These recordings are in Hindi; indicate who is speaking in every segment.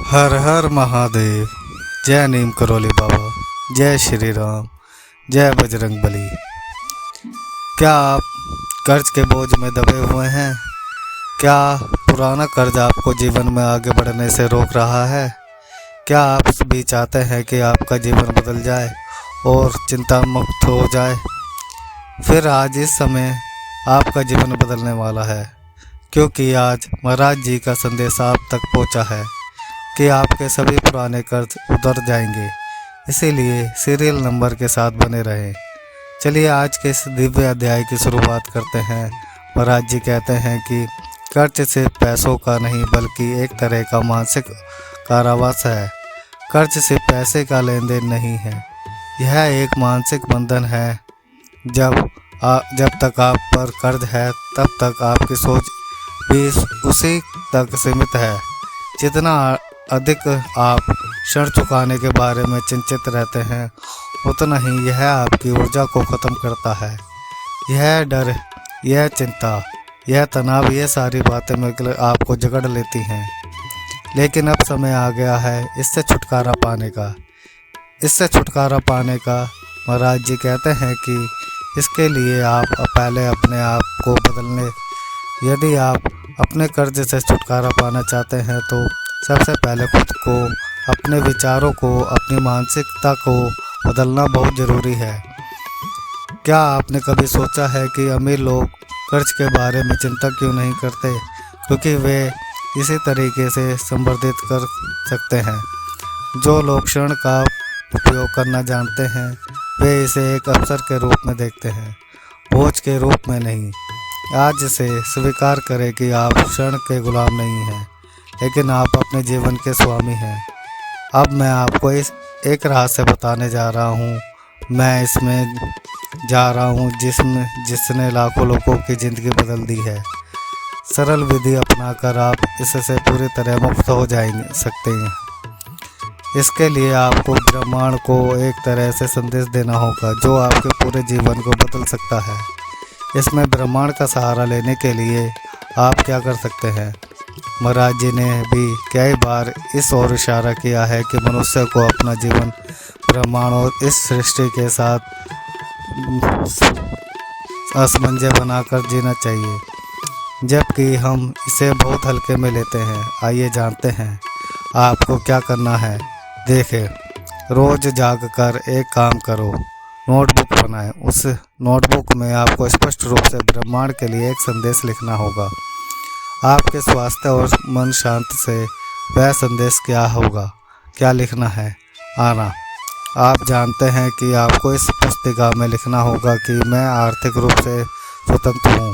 Speaker 1: हर हर महादेव। जय नीम करोली बाबा। जय श्री राम। जय बजरंग बली। क्या आप कर्ज के बोझ में दबे हुए हैं? क्या पुराना कर्ज आपको जीवन में आगे बढ़ने से रोक रहा है? क्या आप भी चाहते हैं कि आपका जीवन बदल जाए और चिंता मुक्त हो जाए? फिर आज इस समय आपका जीवन बदलने वाला है, क्योंकि आज महाराज जी का संदेश आप तक पहुंचा है कि आपके सभी पुराने कर्ज उतर जाएंगे। इसीलिए सीरियल नंबर के साथ बने रहें। चलिए आज के इस दिव्य अध्याय की शुरुआत करते हैं। महाराज जी कहते हैं कि कर्ज सिर्फ पैसों का नहीं बल्कि एक तरह का मानसिक कारावास है। कर्ज सिर्फ पैसे का लेन देन नहीं है, यह एक मानसिक बंधन है। जब तक आप पर कर्ज है तब तक आपकी सोच भी उसी तक सीमित है। जितना अधिक आप ऋण चुकाने के बारे में चिंतित रहते हैं, उतना ही यह आपकी ऊर्जा को ख़त्म करता है। यह डर, यह चिंता, यह तनाव, ये सारी बातें मिलकर आपको जकड़ लेती हैं। लेकिन अब समय आ गया है इससे छुटकारा पाने का। महाराज जी कहते हैं कि इसके लिए आप पहले अपने आप को बदलने। यदि आप अपने कर्ज से छुटकारा पाना चाहते हैं तो सबसे पहले खुद को, अपने विचारों को, अपनी मानसिकता को बदलना बहुत ज़रूरी है। क्या आपने कभी सोचा है कि अमीर लोग कर्ज के बारे में चिंता क्यों नहीं करते? क्योंकि वे इसी तरीके से संवर्धित कर सकते हैं। जो लोग ऋण का उपयोग करना जानते हैं वे इसे एक अवसर के रूप में देखते हैं, बोझ के रूप में नहीं। आज से स्वीकार करें कि आप ऋण के गुलाम नहीं हैं, लेकिन आप अपने जीवन के स्वामी हैं। अब मैं आपको इस एक रहस्य बताने जा रहा हूँ। मैं इसमें जा रहा हूँ जिसने लाखों लोगों की ज़िंदगी बदल दी है। सरल विधि अपनाकर आप इससे पूरी तरह मुक्त हो सकते हैं। इसके लिए आपको ब्रह्मांड को एक तरह से संदेश देना होगा जो आपके पूरे जीवन को बदल सकता है। इसमें ब्रह्मांड का सहारा लेने के लिए आप क्या कर सकते हैं? महाराज जी ने भी कई बार इस ओर इशारा किया है कि मनुष्य को अपना जीवन ब्रह्मांड और इस सृष्टि के साथ असमंजस बनाकर जीना चाहिए, जबकि हम इसे बहुत हल्के में लेते हैं। आइए जानते हैं आपको क्या करना है। देखें, रोज़ जाग कर एक काम करो, नोटबुक बनाएं। उस नोटबुक में आपको स्पष्ट रूप से ब्रह्मांड के लिए एक संदेश लिखना होगा। आपके स्वास्थ्य और मन शांत से वह संदेश क्या होगा, क्या लिखना है? आना। आप जानते हैं कि आपको इस पुस्तिका में लिखना होगा कि मैं आर्थिक रूप से स्वतंत्र हूँ,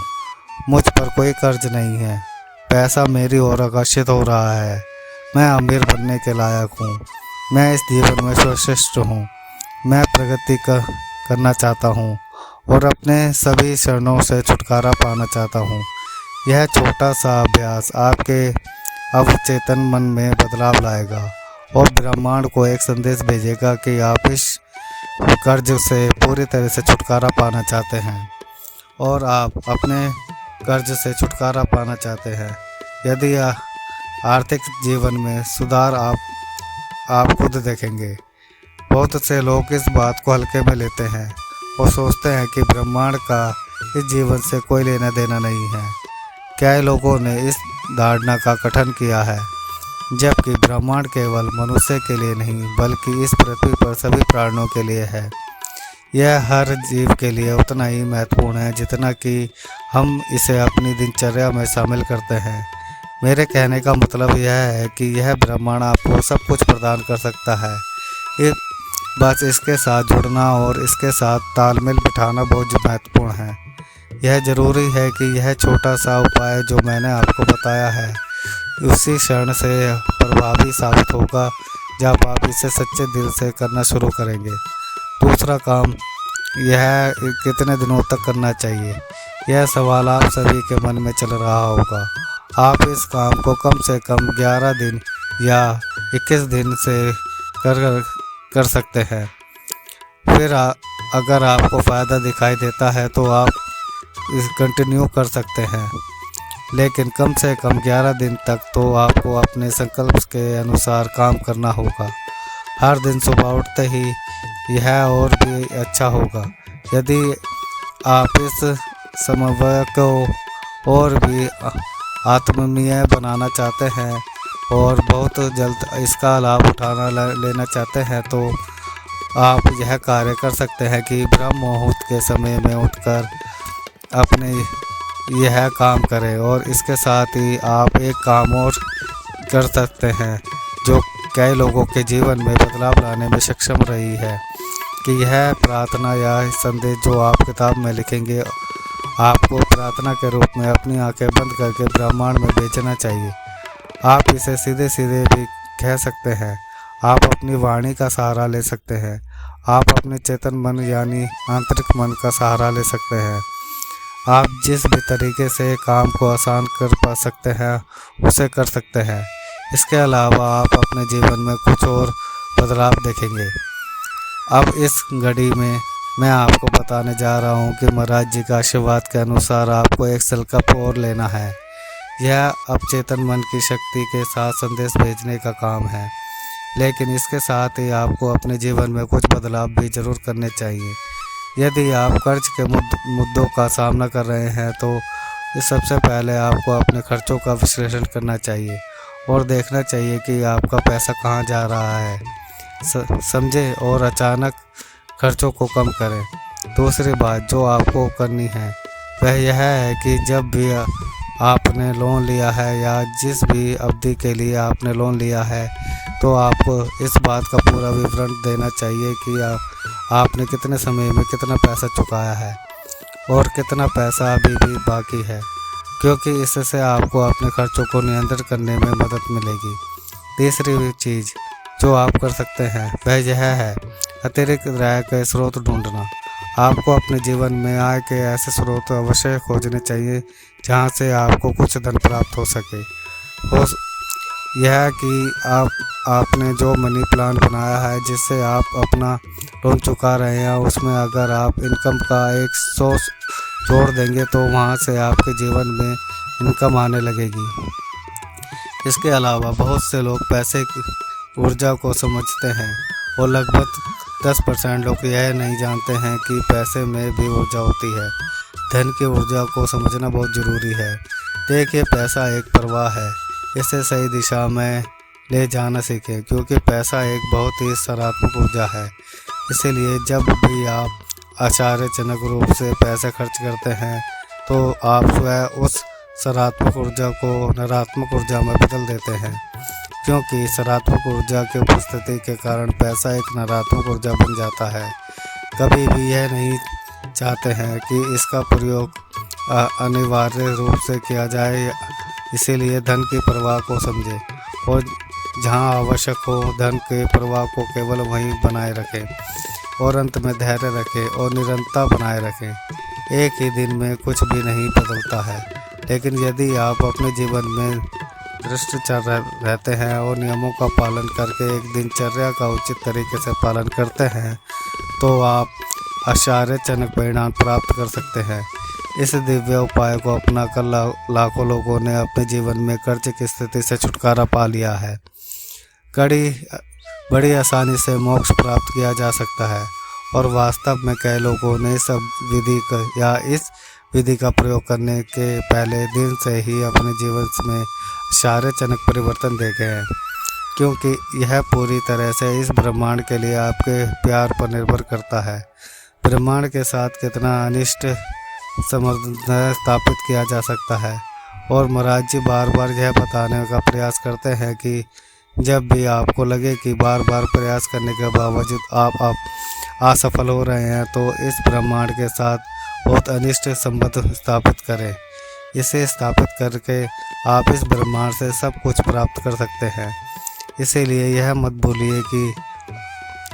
Speaker 1: मुझ पर कोई कर्ज नहीं है, पैसा मेरी ओर आकर्षित हो रहा है, मैं अमीर बनने के लायक हूँ, मैं इस जीवन में सर्वश्रेष्ठ हूँ, मैं प्रगति करना चाहता हूँ और अपने सभी क्षणों से छुटकारा पाना चाहता हूँ। यह छोटा सा अभ्यास आपके अवचेतन मन में बदलाव लाएगा और ब्रह्मांड को एक संदेश भेजेगा कि आप इस कर्ज से पूरी तरह से छुटकारा पाना चाहते हैं और आप अपने कर्ज से छुटकारा पाना चाहते हैं। यदि आर्थिक जीवन में सुधार आप खुद देखेंगे। बहुत से लोग इस बात को हल्के में लेते हैं और सोचते हैं कि ब्रह्मांड का इस जीवन से कोई लेना देना नहीं है। कई लोगों ने इस धारणा का गठन किया है, जबकि ब्रह्मांड केवल मनुष्य के लिए नहीं बल्कि इस पृथ्वी पर सभी प्राणियों के लिए है। यह हर जीव के लिए उतना ही महत्वपूर्ण है जितना कि हम इसे अपनी दिनचर्या में शामिल करते हैं। मेरे कहने का मतलब यह है कि यह ब्रह्मांड आपको सब कुछ प्रदान कर सकता है, बस इसके साथ जुड़ना और इसके साथ तालमेल बिठाना बहुत महत्वपूर्ण है। यह ज़रूरी है कि यह छोटा सा उपाय जो मैंने आपको बताया है उसी क्षण से प्रभावी साबित होगा जब आप इसे सच्चे दिल से करना शुरू करेंगे। दूसरा काम, यह कितने दिनों तक करना चाहिए, यह सवाल आप सभी के मन में चल रहा होगा। आप इस काम को कम से कम 11 दिन या 21 दिन से कर सकते हैं। फिर अगर आपको फ़ायदा दिखाई देता है तो आप इस कंटिन्यू कर सकते हैं। लेकिन कम से कम 11 दिन तक तो आपको अपने संकल्प के अनुसार काम करना होगा। हर दिन सुबह उठते ही यह और भी अच्छा होगा। यदि आप इस समन्वय को और भी आत्मनीय बनाना चाहते हैं और बहुत जल्द इसका लाभ लेना चाहते हैं तो आप यह कार्य कर सकते हैं कि ब्रह्म मुहूर्त के समय में उठकर अपने यह काम करें। और इसके साथ ही आप एक काम और कर सकते हैं जो कई लोगों के जीवन में बदलाव लाने में सक्षम रही है कि यह प्रार्थना या संदेश जो आप किताब में लिखेंगे आपको प्रार्थना के रूप में अपनी आंखें बंद करके ब्रह्मांड में भेजना चाहिए। आप इसे सीधे सीधे भी कह सकते हैं। आप अपनी वाणी का सहारा ले सकते हैं। आप अपने चेतन मन यानी आंतरिक मन का सहारा ले सकते हैं। आप जिस भी तरीके से काम को आसान कर पा सकते हैं उसे कर सकते हैं। इसके अलावा आप अपने जीवन में कुछ और बदलाव देखेंगे। अब इस घड़ी में मैं आपको बताने जा रहा हूँ कि महाराज जी का आशीर्वाद के अनुसार आपको एक संकल्प और लेना है। यह अब चेतन मन की शक्ति के साथ संदेश भेजने का काम है, लेकिन इसके साथ ही आपको अपने जीवन में कुछ बदलाव भी जरूर करने चाहिए। यदि आप कर्ज के मुद्दों का सामना कर रहे हैं तो सबसे पहले आपको अपने खर्चों का विश्लेषण करना चाहिए और देखना चाहिए कि आपका पैसा कहाँ जा रहा है। समझे और अचानक खर्चों को कम करें। दूसरी बात जो आपको करनी है वह यह है कि जब भी आपने लोन लिया है या जिस भी अवधि के लिए आपने लोन लिया है तो आपको इस बात का पूरा विवरण देना चाहिए कि आपने कितने समय में कितना पैसा चुकाया है और कितना पैसा अभी भी बाकी है, क्योंकि इससे आपको अपने खर्चों को नियंत्रित करने में मदद मिलेगी। तीसरी चीज़ जो आप कर सकते हैं वह यह है अतिरिक्त आय के स्रोत ढूंढना। आपको अपने जीवन में आय के ऐसे स्रोत अवश्य खोजने चाहिए जहां से आपको कुछ धन प्राप्त हो सके। यह कि आपने जो मनी प्लान बनाया है जिससे आप अपना लोन चुका रहे हैं उसमें अगर आप इनकम का एक सोर्स जोड़ देंगे तो वहां से आपके जीवन में इनकम आने लगेगी। इसके अलावा बहुत से लोग पैसे की ऊर्जा को समझते हैं और लगभग 10% लोग यह नहीं जानते हैं कि पैसे में भी ऊर्जा होती है। धन की ऊर्जा को समझना बहुत ज़रूरी है। देखिए, पैसा एक प्रवाह है, इसे सही दिशा में ले जाना सीखें क्योंकि पैसा एक बहुत ही सकारात्मक ऊर्जा है। इसीलिए जब भी आप आश्चर्यजनक रूप से पैसे खर्च करते हैं तो आप स्वयं उस सकारात्मक ऊर्जा को नकारात्मक ऊर्जा में बदल देते हैं, क्योंकि सकारात्मक ऊर्जा की उपस्थिति के कारण पैसा एक नकारात्मक ऊर्जा बन जाता है। कभी भी यह नहीं चाहते हैं कि इसका प्रयोग अनिवार्य रूप से किया जाए। इसीलिए धन की प्रवाह को समझें और जहां आवश्यक हो धन के प्रवाह को केवल वहीं बनाए रखें और अंत में धैर्य रखें और निरंतरता बनाए रखें। एक ही दिन में कुछ भी नहीं बदलता है, लेकिन यदि आप अपने जीवन में भ्रष्टाचार रहते हैं और नियमों का पालन करके एक दिनचर्या का उचित तरीके से पालन करते हैं तो आप आश्चर्यजनक परिणाम प्राप्त कर सकते हैं। इस दिव्य उपाय को अपनाकर लाखों लोगों ने अपने जीवन में कर्ज की स्थिति से छुटकारा पा लिया है। बड़ी आसानी से मोक्ष प्राप्त किया जा सकता है और वास्तव में कई लोगों ने इस विधि का प्रयोग करने के पहले दिन से ही अपने जीवन में आश्चर्यजनक परिवर्तन देखे हैं, क्योंकि यह पूरी तरह से इस ब्रह्मांड के लिए आपके प्यार पर निर्भर करता है। ब्रह्मांड के साथ कितना अनिष्ट समन्वय स्थापित किया जा सकता है। और महाराज जी बार बार यह बताने का प्रयास करते हैं कि जब भी आपको लगे कि बार बार प्रयास करने के बावजूद आप असफल हो रहे हैं तो इस ब्रह्मांड के साथ बहुत अनिष्ट संबंध स्थापित करें। इसे स्थापित करके आप इस ब्रह्मांड से सब कुछ प्राप्त कर सकते हैं। इसीलिए यह मत भूलिए कि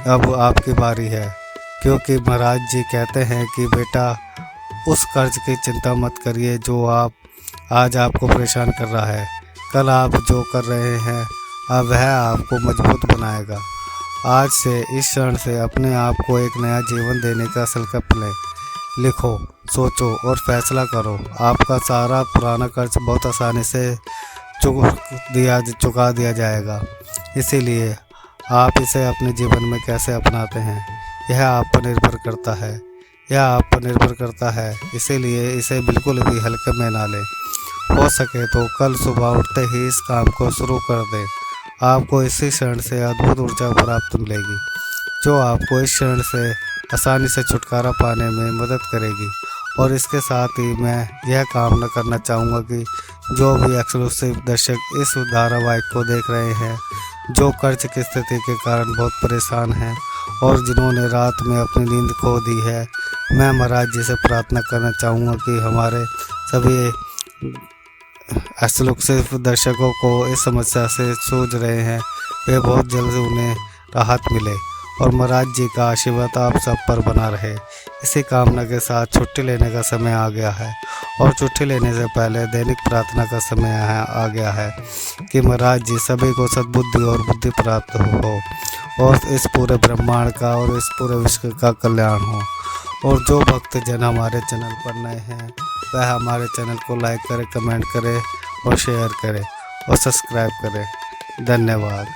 Speaker 1: अब आपकी बारी है, क्योंकि महाराज जी कहते हैं कि बेटा उस कर्ज की चिंता मत करिए जो आज आपको परेशान कर रहा है। कल आप जो कर रहे हैं अब वह आपको मजबूत बनाएगा। आज से इस क्षण से अपने आप को एक नया जीवन देने का संकल्प लें। लिखो, सोचो और फैसला करो। आपका सारा पुराना कर्ज बहुत आसानी से चुका दिया जाएगा। इसीलिए आप इसे अपने जीवन में कैसे अपनाते हैं यह आप पर निर्भर करता है। इसीलिए इसे बिल्कुल भी हल्के में ना लें। हो सके तो कल सुबह उठते ही इस काम को शुरू कर दें। आपको इसी क्षण से अद्भुत ऊर्जा प्राप्त मिलेगी जो आपको इस क्षण से आसानी से छुटकारा पाने में मदद करेगी। और इसके साथ ही मैं यह कामना करना चाहूँगा कि जो भी एक्सक्लूसिव दर्शक इस धारावाहिक को देख रहे हैं, जो कर्ज की स्थिति के कारण बहुत परेशान हैं और जिन्होंने रात में अपनी नींद खो दी है, मैं महाराज जी से प्रार्थना करना चाहूँगा कि हमारे सभी एक्सक्लूसिव दर्शकों को इस समस्या से जूझ रहे हैं वे बहुत जल्द उन्हें राहत मिले और महाराज जी का आशीर्वाद आप सब पर बना रहे। इसी कामना के साथ छुट्टी लेने का समय आ गया है और छुट्टी लेने से पहले दैनिक प्रार्थना का समय आ गया है कि महाराज जी सभी को सद्बुद्धि और बुद्धि प्राप्त हो और इस पूरे ब्रह्मांड का और इस पूरे विश्व का कल्याण हो। और जो भक्तजन हमारे चैनल पर नए हैं वह हमारे चैनल को लाइक करें, कमेंट करें और शेयर करें और सब्सक्राइब करें। धन्यवाद।